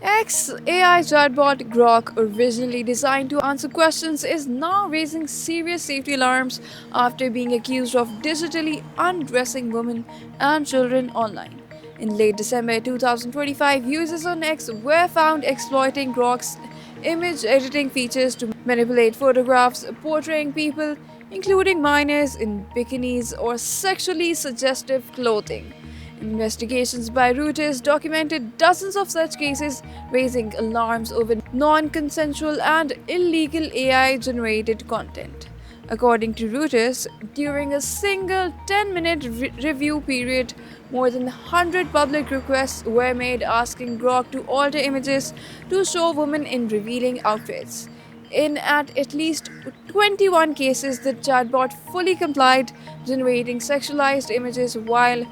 X AI chatbot Grok, originally designed to answer questions, is now raising serious safety alarms after being accused of digitally undressing women and children online. In late December 2025, users on X were found exploiting Grok's image editing features to manipulate photographs portraying people, including minors, in bikinis or sexually suggestive clothing. Investigations by Reuters documented dozens of such cases, raising alarms over non consensual and illegal AI generated content. According to Reuters, during a single 10-minute review period, more than 100 public requests were made asking Grok to alter images to show women in revealing outfits. In at least 21 cases, the chatbot fully complied, generating sexualized images while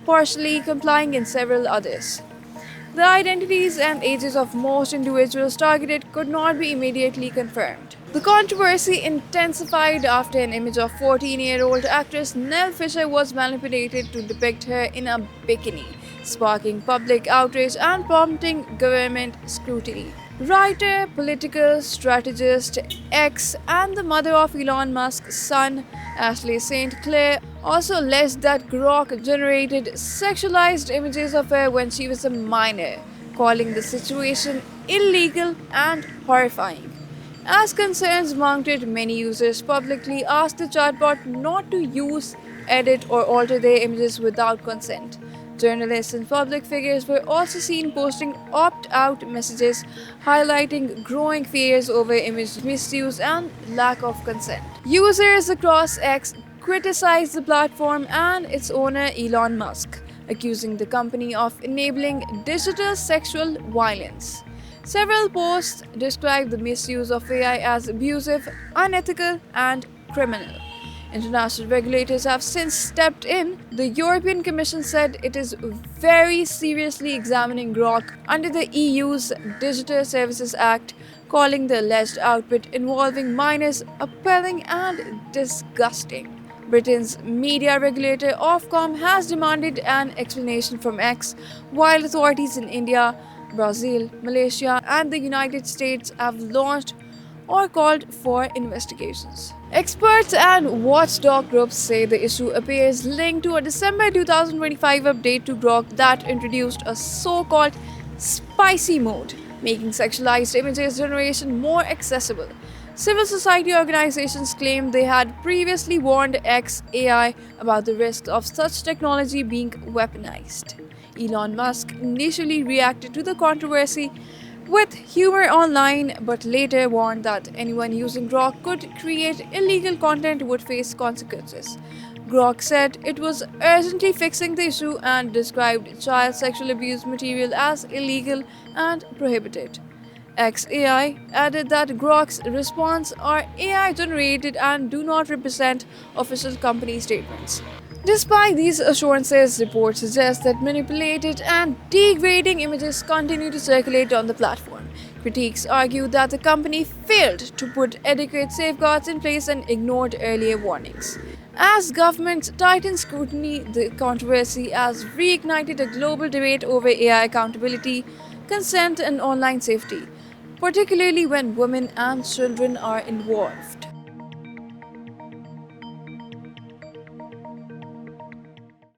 partially complying in several others. The identities and ages of most individuals targeted could not be immediately confirmed. The controversy intensified after an image of 14-year-old actress Nell Fisher was manipulated to depict her in a bikini, sparking public outrage and prompting government scrutiny. Writer, political strategist, ex, and the mother of Elon Musk's son, Ashley St. Clair, also alleged that Grok generated sexualized images of her when she was a minor, calling the situation illegal and horrifying. As concerns mounted, many users publicly asked the chatbot not to use, edit, or alter their images without consent. Journalists and public figures were also seen posting opt out messages highlighting growing fears over image misuse and lack of consent. Users across X criticized the platform and its owner Elon Musk, accusing the company of enabling digital sexual violence. Several posts described the misuse of AI as abusive, unethical, and criminal. International regulators have since stepped in. The European Commission said it is very seriously examining Grok under the EU's Digital Services Act, calling the alleged output involving minors appalling and disgusting. Britain's media regulator Ofcom has demanded an explanation from X, while authorities in India, Brazil, Malaysia, and the United States have launched or called for investigations. Experts and watchdog groups say the issue appears linked to a December 2025 update to Grok that introduced a so called spicy mode, making sexualized images generation more accessible. Civil society organizations claimed they had previously warned XAI about the risks of such technology being weaponized. Elon Musk initially reacted to the controversy with humor online, but later warned that anyone using Grok could create illegal content would face consequences. Grok said it was urgently fixing the issue and described child sexual abuse material as illegal and prohibited. XAI added that Grok's response are AI generated and do not represent official company statements. Despite these assurances, reports suggest that manipulated and degrading images continue to circulate on the platform. Critics argue that the company failed to put adequate safeguards in place and ignored earlier warnings. As governments tighten scrutiny, the controversy has reignited a global debate over AI accountability, consent, and online safety, particularly when women and children are involved.